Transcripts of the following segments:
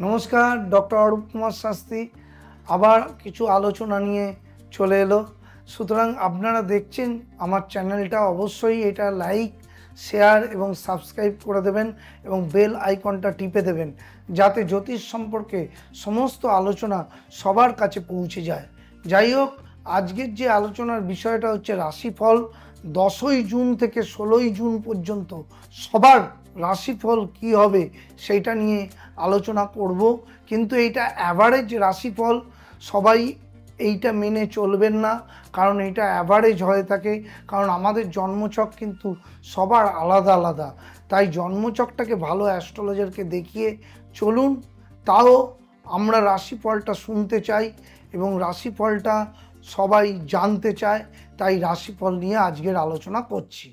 নমস্কার, ডক্টর অরূপ কুমার শাস্ত্রী আবার কিছু আলোচনা নিয়ে চলে এলো। সুতরাং আপনারা দেখছেন আমার চ্যানেলটা, অবশ্যই এটা লাইক, শেয়ার এবং সাবস্ক্রাইব করে দেবেন এবং বেল আইকনটা টিপে দেবেন, যাতে জ্যোতিষ সম্পর্কে সমস্ত আলোচনা সবার কাছে পৌঁছে যায়। যাই হোক, আজকের যে আলোচনার বিষয়টা হচ্ছে রাশিফল। 10ই জুন থেকে 16ই জুন পর্যন্ত সবার রাশিফল কি হবে সেইটা নিয়ে আলোচনা করব। কিন্তু এইটা অ্যাভারেজ রাশিফল, সবাই এইটা মেনে চলবেন না, কারণ এটা অ্যাভারেজ হয়ে থাকে। কারণ আমাদের জন্মছক কিন্তু সবার আলাদা আলাদা, তাই জন্মছকটাকে ভালো অ্যাস্ট্রোলজারকে দেখিয়ে চলুন। তাও আমরা রাশিফলটা শুনতে চাই এবং রাশিফলটা সবাই জানতে চায়, তাই রাশিফল নিয়ে আজকের আলোচনা করছি।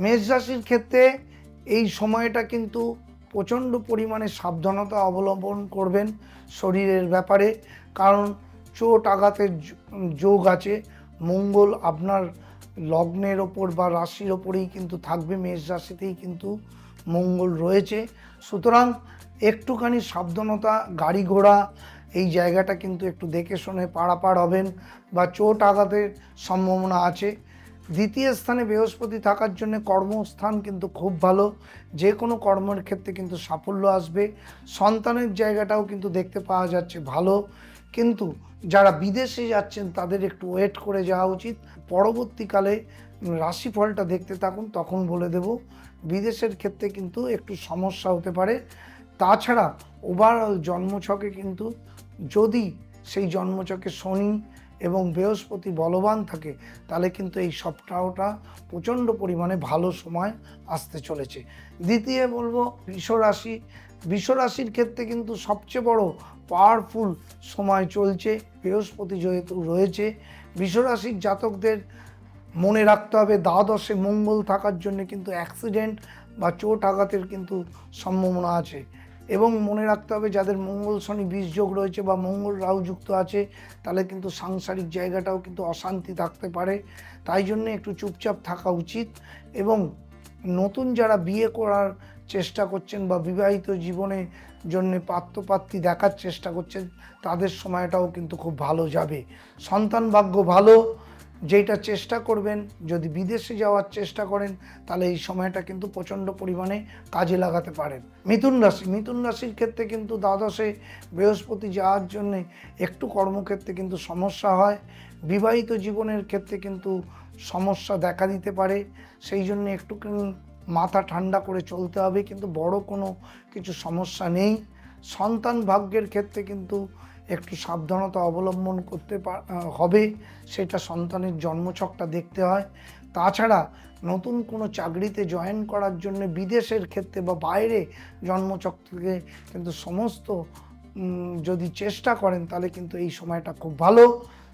মেষ রাশির ক্ষেত্রে এই সময়টা কিন্তু প্রচণ্ড পরিমাণে সাবধানতা অবলম্বন করবেন শরীরের ব্যাপারে, কারণ চোট আঘাতের যোগ আছে। মঙ্গল আপনার লগ্নের ওপর বা রাশির ওপরেই কিন্তু থাকবে, মেষ রাশিতেই কিন্তু মঙ্গল রয়েছে। সুতরাং একটুখানি সাবধানতা, গাড়ি ঘোড়া এই জায়গাটা কিন্তু একটু দেখে শুনে পারাপার হবেন বা চোট আঘাতের সম্ভাবনা আছে। দ্বিতীয় স্থানে বৃহস্পতি থাকার জন্য কর্মস্থান কিন্তু খুব ভালো, যে কোনো কর্মের ক্ষেত্রে কিন্তু সাফল্য আসবে। সন্তানের জায়গাটাও কিন্তু দেখতে পাওয়া যাচ্ছে ভালো, কিন্তু যারা বিদেশে যাচ্ছেন তাদের একটু ওয়েট করে যাওয়া উচিত। পরবর্তীকালে রাশিফলটা দেখতে থাকুন, তখন বলে দেব। বিদেশের ক্ষেত্রে কিন্তু একটু সমস্যা হতে পারে। তাছাড়া ওভারঅল জন্মছকে কিন্তু যদি সেই জন্মছকে শনি এবং বৃহস্পতি বলবান থাকে, তাহলে কিন্তু এই সপ্তাহটা প্রচণ্ড পরিমাণে ভালো সময় আসতে চলেছে। দ্বিতীয় বলবো বৃষ রাশির ক্ষেত্রে কিন্তু সবচেয়ে বড় পাওয়ারফুল সময় চলছে, বৃহস্পতি যেহেতু রয়েছে। বৃষ রাশির জাতকদের মনে রাখতে হবে, দ্বাদশে মঙ্গল থাকার জন্য কিন্তু অ্যাক্সিডেন্ট বা চোট আঘাতের কিন্তু সম্ভাবনা আছে। এবং মনে রাখতে হবে, যাদের মঙ্গল শনি বিষ যোগ রয়েছে বা মঙ্গল রাহু যুক্ত আছে, তাহলে কিন্তু সাংসারিক জায়গাটাও কিন্তু অশান্তি থাকতে পারে। তাই জন্য একটু চুপচাপ থাকা উচিত। এবং নতুন যারা বিয়ে করার চেষ্টা করছেন বা বিবাহিত জীবনের জন্য পাত্রপাত্রী দেখার চেষ্টা করছেন, তাদের সময়টাও কিন্তু খুব ভালো যাবে। সন্তান ভাগ্য ভালো, যেটা চেষ্টা করবেন, যদি বিদেশে যাওয়ার চেষ্টা করেন তাহলে এই সময়টা কিন্তু প্রচণ্ড পরিমাণে কাজে লাগাতে পারেন। মিথুন রাশির ক্ষেত্রে কিন্তু দ্বাদশে বৃহস্পতি যাওয়ার জন্যে একটু কর্মক্ষেত্রে কিন্তু সমস্যা হয়। বিবাহিত জীবনের ক্ষেত্রে কিন্তু সমস্যা দেখা দিতে পারে, সেই জন্য একটুখানি মাথা ঠান্ডা করে চলতে হবে, কিন্তু বড় কোনো কিছু সমস্যা নেই। সন্তান ভাগ্যের ক্ষেত্রে কিন্তু একটু সাবধানতা অবলম্বন করতে হবে, সেটা সন্তানের জন্মছকটা দেখতে হয়। তাছাড়া নতুন কোনো চাকরিতে জয়েন করার জন্য বিদেশের ক্ষেত্রে বা বাইরে জন্মছক থেকে কিন্তু সমস্ত যদি চেষ্টা করেন, তাহলে কিন্তু এই সময়টা খুব ভালো।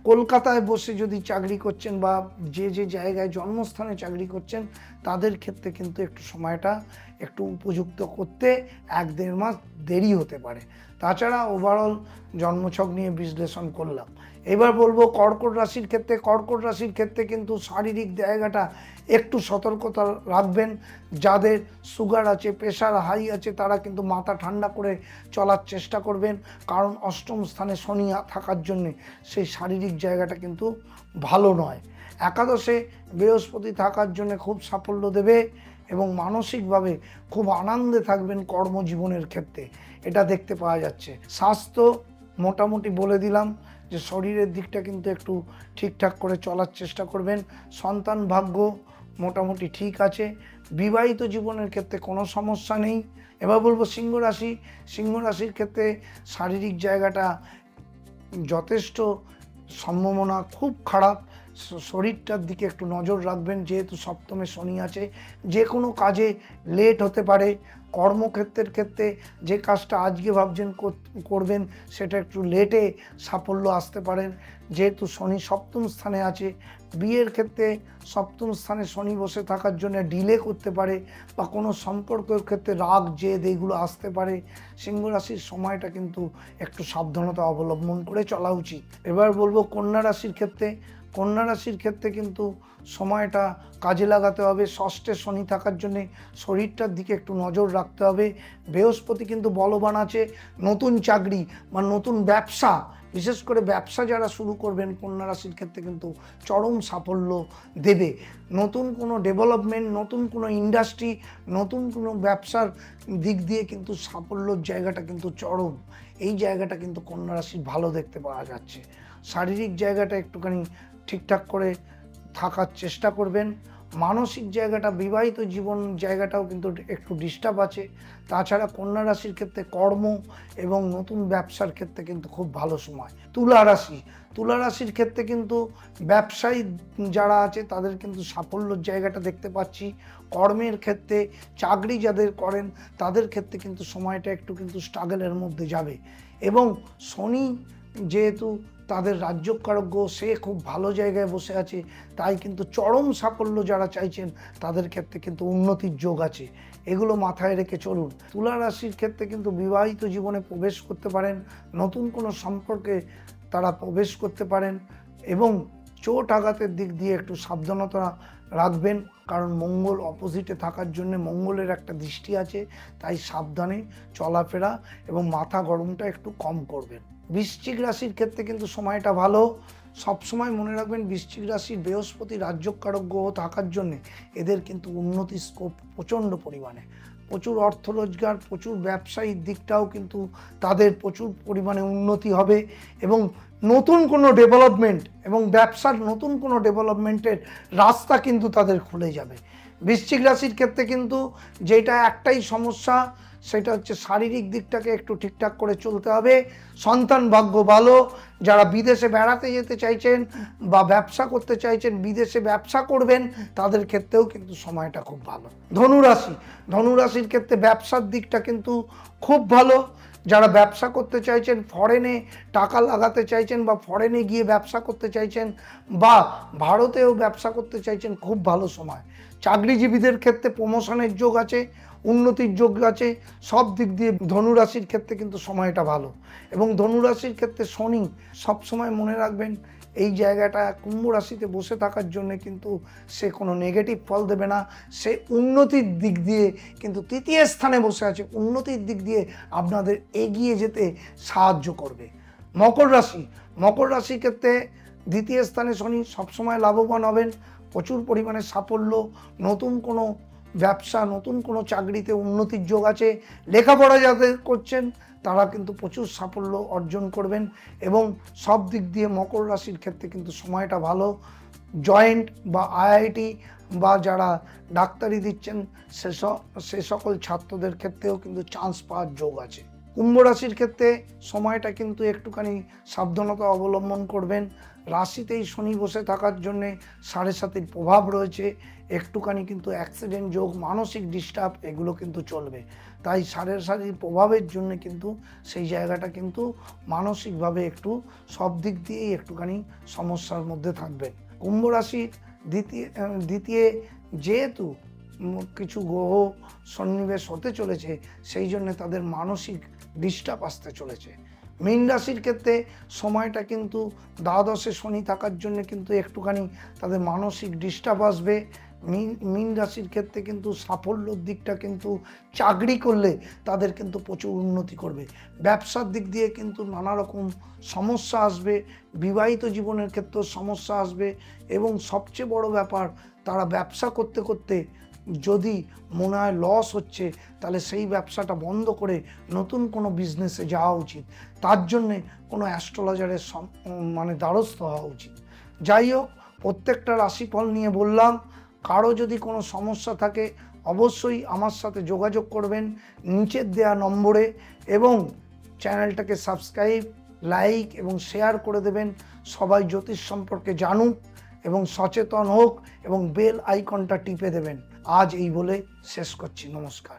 কলকাতায় বসে যদি চাকরি করছেন বা যে জায়গায় জন্মস্থানে চাকরি করছেন, তাদের ক্ষেত্রে কিন্তু একটু সময়টা একটু উপযুক্ত করতে 1-1.5 মাস দেরি হতে পারে। তাছাড়া ওভারঅল জন্মছক নিয়ে বিশ্লেষণ করলাম। এবার বলবো কর্কট রাশির ক্ষেত্রে কিন্তু শারীরিক জায়গাটা একটু সতর্কতা রাখবেন। যাদের সুগার আছে, প্রেশার হাই আছে, তারা কিন্তু মাথা ঠান্ডা করে চলার চেষ্টা করবেন, কারণ অষ্টম স্থানে শনি থাকার জন্যে সেই শারীরিক জায়গাটা কিন্তু ভালো নয়। একাদশে বৃহস্পতি থাকার জন্য খুব সাফল্য দেবে এবং মানসিকভাবে খুব আনন্দে থাকবেন কর্মজীবনের ক্ষেত্রে, এটা দেখতে পাওয়া যাচ্ছে। স্বাস্থ্য মোটামুটি বলে দিলাম যে শরীরের দিকটা কিন্তু একটু ঠিকঠাক করে চলার চেষ্টা করবেন। সন্তান ভাগ্য মোটামুটি ঠিক আছে। বিবাহিত জীবনের ক্ষেত্রে কোনো সমস্যা নেই। এবার বলবো সিংহ রাশির ক্ষেত্রে শারীরিক জায়গাটা যথেষ্ট সম্ভাবনা খুব খারাপ। শরীরটার দিকে একটু নজর রাখবেন, যেহেতু সপ্তমে শনি আছে। যে কোনো কাজে লেট হতে পারে, কর্মক্ষেত্রের ক্ষেত্রে যে কাজটা আজকে ভাবছেন করবেন সেটা একটু লেটে সাফল্য আসতে পারেন, যেহেতু শনি সপ্তম স্থানে আছে। বিয়ের ক্ষেত্রে সপ্তম স্থানে শনি বসে থাকার জন্য ডিলে করতে পারে, বা কোনো সম্পর্কের ক্ষেত্রে রাগ জেদ এইগুলো আসতে পারে। সিংহ রাশির সময়টা কিন্তু একটু সাবধানতা অবলম্বন করে চলা উচিত। এবার বলবো কন্যা রাশির ক্ষেত্রে। কন্যা রাশির ক্ষেত্রে কিন্তু সময়টা কাজে লাগাতে হবে। ষষ্ঠে শনি থাকার জন্যে শরীরটার দিকে একটু নজর রাখতে হবে। বৃহস্পতি কিন্তু বলবান আছে। নতুন চাকরি বা নতুন ব্যবসা, বিশেষ করে ব্যবসা যারা শুরু করবেন কন্যা রাশির ক্ষেত্রে কিন্তু চরম সাফল্য দেবে। নতুন কোনো ডেভেলপমেন্ট, নতুন কোনো ইন্ডাস্ট্রি, নতুন কোনো ব্যবসার দিক দিয়ে কিন্তু সাফল্যর জায়গাটা কিন্তু চরম। এই জায়গাটা কিন্তু কন্যা রাশির ভালো দেখতে পাওয়া যাচ্ছে। শারীরিক জায়গাটা একটুখানি ঠিকঠাক করে থাকার চেষ্টা করবেন। মানসিক জায়গাটা, বিবাহিত জীবন জায়গাটাও কিন্তু একটু ডিস্টার্ব আছে। তাছাড়া কন্যা রাশির ক্ষেত্রে কর্ম এবং নতুন ব্যবসার ক্ষেত্রে কিন্তু খুব ভালো সময়। তুলা রাশি, তুলা রাশির ক্ষেত্রে কিন্তু ব্যবসায়ী যারা আছে তাদের কিন্তু সাফল্যের জায়গাটা দেখতে পাচ্ছি। কর্মের ক্ষেত্রে, চাকরি যাদের করেন তাদের ক্ষেত্রে কিন্তু সময়টা একটু কিন্তু স্ট্রাগলের মধ্যে যাবে। এবং শনি যেহেতু তাদের রাজ্যকারক গ্রহ, সে খুব ভালো জায়গায় বসে আছে, তাই কিন্তু চরম সাফল্য যারা চাইছেন তাদের ক্ষেত্রে কিন্তু উন্নতির যোগ আছে। এগুলো মাথায় রেখে চলুন। তুলা রাশির ক্ষেত্রে কিন্তু বিবাহিত জীবনে প্রবেশ করতে পারেন, নতুন কোনো সম্পর্কে তারা প্রবেশ করতে পারেন, এবং চোট আঘাতের দিক দিয়ে একটু সাবধানতা রাখবেন, কারণ মঙ্গল অপোজিটে থাকার জন্য মঙ্গলের একটা দৃষ্টি আছে, তাই সাবধানে চলাফেরা এবং মাথা গরমটা একটু কম করবেন। বৃশ্চিক রাশির ক্ষেত্রে কিন্তু সময়টা ভালো। সবসময় মনে রাখবেন বৃশ্চিক রাশির বৃহস্পতি রাজ্যকারক গ্রহ থাকার জন্যে এদের কিন্তু উন্নতির স্কোপ প্রচণ্ড পরিমাণে, প্রচুর অর্থ রোজগার, প্রচুর ব্যবসায়িক দিকটাও কিন্তু তাদের প্রচুর পরিমাণে উন্নতি হবে, এবং নতুন কোনো ডেভেলপমেন্ট এবং ব্যবসার নতুন কোনো ডেভেলপমেন্টের রাস্তা কিন্তু তাদের খুলে যাবে। বৃশ্চিক রাশির ক্ষেত্রে কিন্তু যেটা একটাই সমস্যা, সেটা হচ্ছে শারীরিক দিকটাকে একটু ঠিকঠাক করে চলতে হবে। সন্তান ভাগ্য ভালো। যারা বিদেশে বেড়াতে যেতে চাইছেন বা ব্যবসা করতে চাইছেন, বিদেশে ব্যবসা করবেন, তাদের ক্ষেত্রেও কিন্তু সময়টা খুব ভালো। ধনুরাশি, ধনুরাশির ক্ষেত্রে ব্যবসার দিকটা কিন্তু খুব ভালো। যারা ব্যবসা করতে চাইছেন, ফরেনে টাকা লাগাতে চাইছেন বা ফরেনে গিয়ে ব্যবসা করতে চাইছেন, বা ভারতেও ব্যবসা করতে চাইছেন, খুব ভালো সময়। চাকরিজীবীদের ক্ষেত্রে প্রমোশনের যোগ আছে, উন্নতির যোগ আছে। সব দিক দিয়ে ধনুরাশির ক্ষেত্রে কিন্তু সময়টা ভালো। এবং ধনুরাশির ক্ষেত্রে শনি সবসময় মনে রাখবেন এই জায়গাটা কুম্ভ রাশিতে বসে থাকার জন্য কিন্তু সে কোনো নেগেটিভ ফল দেবে না। সে উন্নতির দিক দিয়ে কিন্তু তৃতীয় স্থানে বসে আছে, উন্নতির দিক দিয়ে আপনাদের এগিয়ে যেতে সাহায্য করবে। মকর রাশি, মকর রাশির ক্ষেত্রে দ্বিতীয় স্থানে শনি, সবসময় লাভবান হবেন, প্রচুর পরিমাণে সাফল্য, নতুন কোনো ব্যবসা, নতুন কোনো চাকরিতে উন্নতির যোগ আছে। লেখাপড়া যাদের করছেন তারা কিন্তু প্রচুর সাফল্য অর্জন করবেন, এবং সব দিক দিয়ে মকর রাশির ক্ষেত্রে কিন্তু সময়টা ভালো। জয়েন্ট বা আইআইটি বা যারা ডাক্তারি দিচ্ছেন সে সকল ছাত্রদের ক্ষেত্রেও কিন্তু চান্স পাওয়ার যোগ আছে। কুম্ভ রাশির ক্ষেত্রে সময়টা কিন্তু একটুখানি সাবধানতা অবলম্বন করবেন। রাশিতেই শনি বসে থাকার জন্যে 7.5 প্রভাব রয়েছে, একটুখানি কিন্তু অ্যাক্সিডেন্ট যোগ, মানসিক ডিস্টার্ব এগুলো কিন্তু চলবে। তাই 7.5 প্রভাবের জন্য কিন্তু সেই জায়গাটা কিন্তু মানসিকভাবে একটু সব দিক দিয়েই একটুখানি সমস্যার মধ্যে থাকবেন। কুম্ভ রাশির দ্বিতীয় যেহেতু কিছু গ্রহ সন্নিবেশ হতে চলেছে, সেই জন্য তাদের মানসিক ডিস্টার্ব আসতে চলেছে। মীন রাশির ক্ষেত্রে সময়টা কিন্তু দ্বাদশে শনি থাকার জন্য কিন্তু একটুখানি তাদের মানসিক ডিস্টার্ব আসবে। মীন রাশির ক্ষেত্রে কিন্তু সাফল্যর দিকটা কিন্তু চাকরি করলে তাদের কিন্তু প্রচুর উন্নতি করবে। ব্যবসার দিক দিয়ে কিন্তু নানা রকম সমস্যা আসবে, বিবাহিত জীবনের ক্ষেত্রেও সমস্যা আসবে, এবং সবচেয়ে বড় ব্যাপার, তারা ব্যবসা করতে করতে যদি মনে হয় লস হচ্ছে, তাহলে সেই ব্যবসাটা বন্ধ করে নতুন কোনো বিজনেসে যাওয়া উচিত। তার জন্যে কোনো অ্যাস্ট্রোলজারের দ্বারস্থ হওয়া উচিত। যাই হোক, প্রত্যেকটা রাশিফল নিয়ে বললাম। কারো যদি কোনো সমস্যা থাকে অবশ্যই আমার সাথে যোগাযোগ করবেন নিচের দেওয়া নম্বরে, এবং চ্যানেলটাকে সাবস্ক্রাইব, লাইক এবং শেয়ার করে দেবেন। সবাই জ্যোতিষ সম্পর্কে জানুক এবং সচেতন হোক, এবং বেল আইকনটা টিপে দেবেন। আজ এই বলে শেষ করছি। নমস্কার।